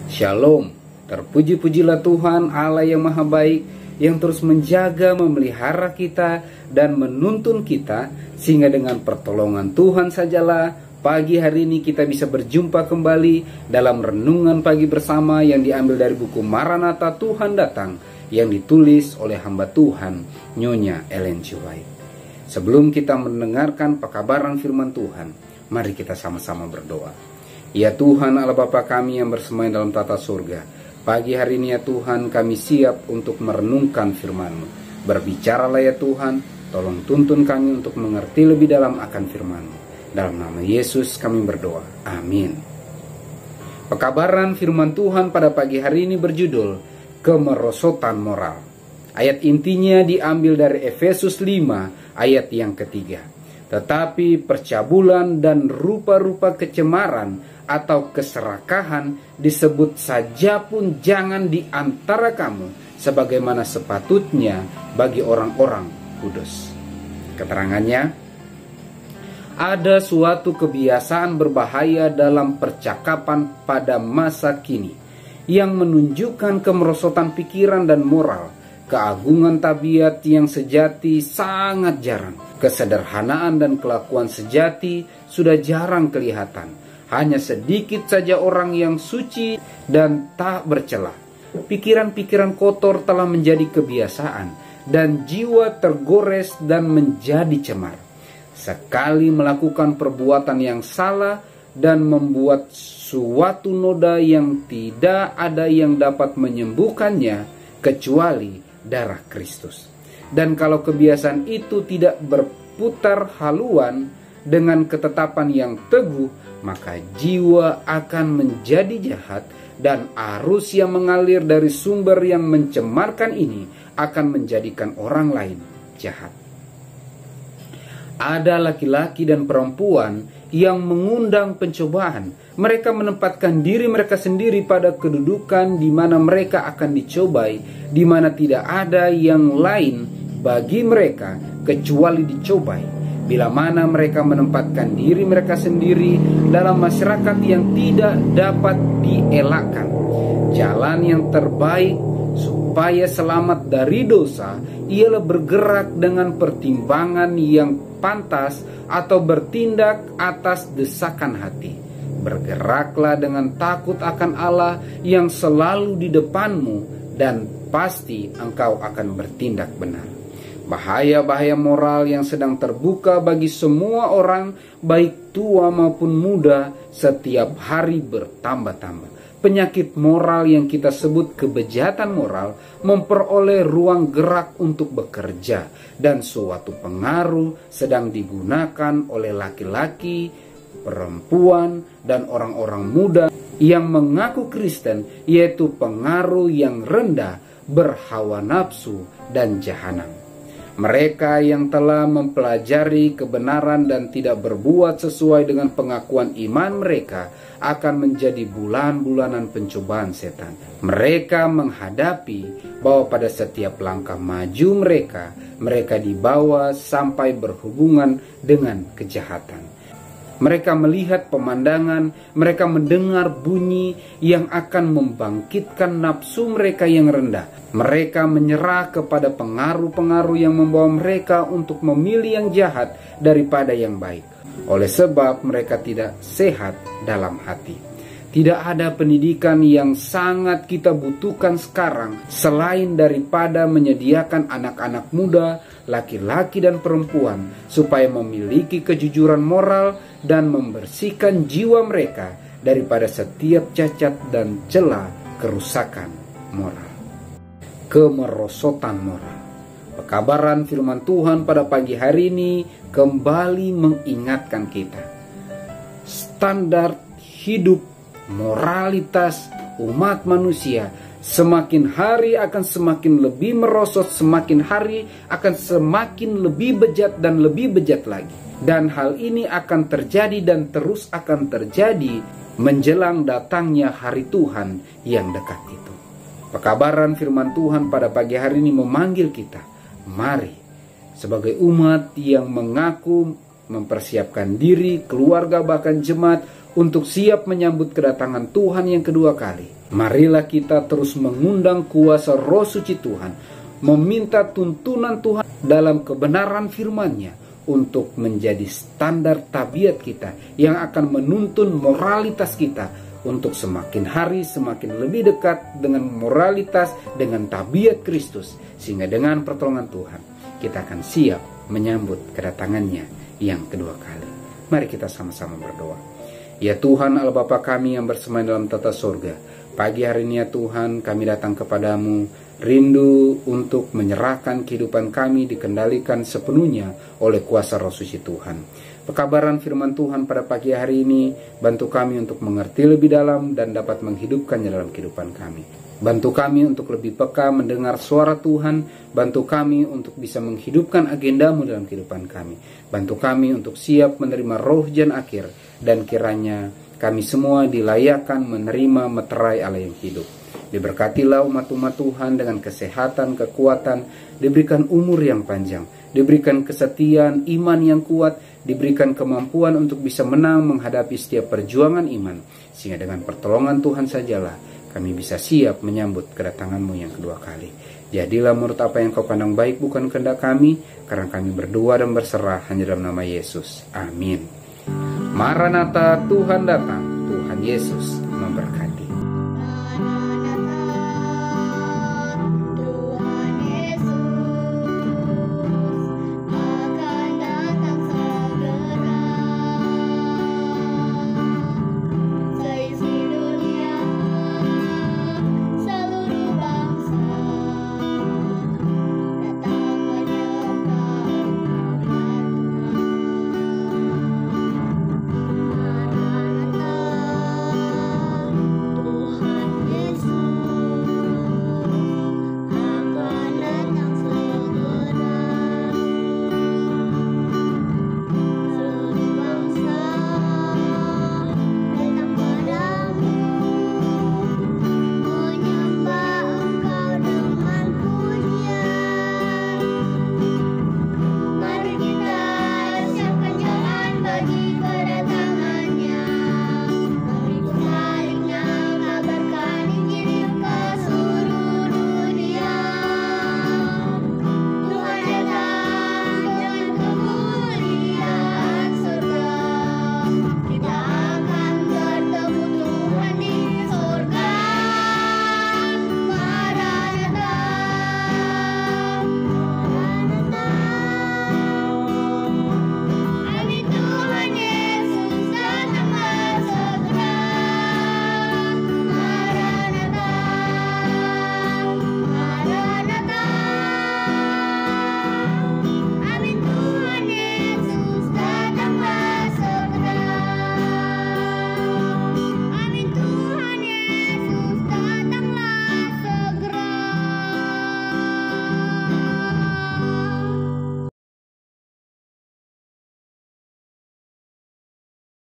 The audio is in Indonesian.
Shalom, terpuji-pujilah Tuhan Allah yang maha baik, yang terus menjaga, memelihara kita, dan menuntun kita, sehingga dengan pertolongan Tuhan sajalah pagi hari ini kita bisa berjumpa kembali dalam renungan pagi bersama yang diambil dari buku Maranatha Tuhan Datang, yang ditulis oleh hamba Tuhan Nyonya Ellen G. White. Sebelum kita mendengarkan pekabaran firman Tuhan, mari kita sama-sama berdoa. Ya Tuhan Allah Bapa kami yang bersemayam dalam tata surga, pagi hari ini ya Tuhan kami siap untuk merenungkan firman-Mu. Berbicaralah ya Tuhan, tolong tuntun kami untuk mengerti lebih dalam akan firman-Mu. Dalam nama Yesus kami berdoa, amin. Pekabaran firman Tuhan pada pagi hari ini berjudul Kemerosotan Moral. Ayat intinya diambil dari Efesus 5 ayat yang ketiga. Tetapi percabulan dan rupa-rupa kecemaran atau keserakahan disebut saja pun jangan di antara kamu, sebagaimana sepatutnya bagi orang-orang kudus. Keterangannya, ada suatu kebiasaan berbahaya dalam percakapan pada masa kini yang menunjukkan kemerosotan pikiran dan moral. Keagungan tabiat yang sejati sangat jarang. Kesederhanaan dan kelakuan sejati sudah jarang kelihatan. Hanya sedikit saja orang yang suci dan tak bercela. Pikiran-pikiran kotor telah menjadi kebiasaan, dan jiwa tergores dan menjadi cemar. Sekali melakukan perbuatan yang salah dan membuat suatu noda yang tidak ada yang dapat menyembuhkannya kecuali darah Kristus. Dan kalau kebiasaan itu tidak berputar haluan dengan ketetapan yang teguh, maka jiwa akan menjadi jahat, dan arus yang mengalir dari sumber yang mencemarkan ini akan menjadikan orang lain jahat. Ada laki-laki dan perempuan yang mengundang pencobaan. Mereka menempatkan diri mereka sendiri pada kedudukan di mana mereka akan dicobai, di mana tidak ada yang lain bagi mereka kecuali dicobai. Bila mana mereka menempatkan diri mereka sendiri dalam masyarakat yang tidak dapat dielakkan. Jalan yang terbaik supaya selamat dari dosa ialah bergerak dengan pertimbangan yang pantas atau bertindak atas desakan hati. Bergeraklah dengan takut akan Allah yang selalu di depanmu, dan pasti engkau akan bertindak benar. Bahaya-bahaya moral yang sedang terbuka bagi semua orang, baik tua maupun muda, setiap hari bertambah-tambah. Penyakit moral yang kita sebut kebejatan moral memperoleh ruang gerak untuk bekerja, dan suatu pengaruh sedang digunakan oleh laki-laki, perempuan, dan orang-orang muda yang mengaku Kristen, yaitu pengaruh yang rendah, berhawa nafsu, dan jahanam. Mereka yang telah mempelajari kebenaran dan tidak berbuat sesuai dengan pengakuan iman mereka akan menjadi bulan-bulanan pencobaan setan. Mereka menghadapi bahwa pada setiap langkah maju mereka dibawa sampai berhubungan dengan kejahatan. Mereka melihat pemandangan, mereka mendengar bunyi yang akan membangkitkan nafsu mereka yang rendah. Mereka menyerah kepada pengaruh-pengaruh yang membawa mereka untuk memilih yang jahat daripada yang baik. Oleh sebab mereka tidak sehat dalam hati. Tidak ada pendidikan yang sangat kita butuhkan sekarang selain daripada menyediakan anak-anak muda, laki-laki dan perempuan supaya memiliki kejujuran moral dan membersihkan jiwa mereka daripada setiap cacat dan celah kerusakan moral. Kemerosotan moral. Pekabaran firman Tuhan pada pagi hari ini kembali mengingatkan kita. Standar hidup moralitas umat manusia semakin hari akan semakin lebih merosot, semakin hari akan semakin lebih bejat dan lebih bejat lagi. Dan hal ini akan terjadi dan terus akan terjadi menjelang datangnya hari Tuhan yang dekat itu. Pekabaran firman Tuhan pada pagi hari ini memanggil kita, mari sebagai umat yang mengaku mempersiapkan diri, keluarga bahkan jemaat untuk siap menyambut kedatangan Tuhan yang kedua kali. Marilah kita terus mengundang kuasa Roh Suci Tuhan, meminta tuntunan Tuhan dalam kebenaran firman-Nya untuk menjadi standar tabiat kita yang akan menuntun moralitas kita untuk semakin hari semakin lebih dekat dengan moralitas, dengan tabiat Kristus, sehingga dengan pertolongan Tuhan kita akan siap menyambut kedatangan-Nya yang kedua kali. Mari kita sama-sama berdoa. Ya Tuhan Allah Bapa kami yang bersemayam dalam tata surga, pagi hari ini ya Tuhan kami datang kepadamu, rindu untuk menyerahkan kehidupan kami dikendalikan sepenuhnya oleh kuasa Roh Suci Tuhan. Pekabaran firman Tuhan pada pagi hari ini, bantu kami untuk mengerti lebih dalam dan dapat menghidupkannya dalam kehidupan kami. Bantu kami untuk lebih peka mendengar suara Tuhan, bantu kami untuk bisa menghidupkan agendamu dalam kehidupan kami. Bantu kami untuk siap menerima roh jan akhir, dan kiranya kami semua dilayakkan menerima meterai Allah yang hidup. Diberkatilah umat-umat Tuhan dengan kesehatan, kekuatan, diberikan umur yang panjang, diberikan kesetiaan, iman yang kuat, diberikan kemampuan untuk bisa menang menghadapi setiap perjuangan iman, sehingga dengan pertolongan Tuhan sajalah kami bisa siap menyambut kedatangan-Mu yang kedua kali. Jadilah menurut apa yang Kau pandang baik, bukan kehendak kami, karena kami berdoa dan berserah hanya dalam nama Yesus. Amin. Maranatha, Tuhan datang. Tuhan Yesus memberkati.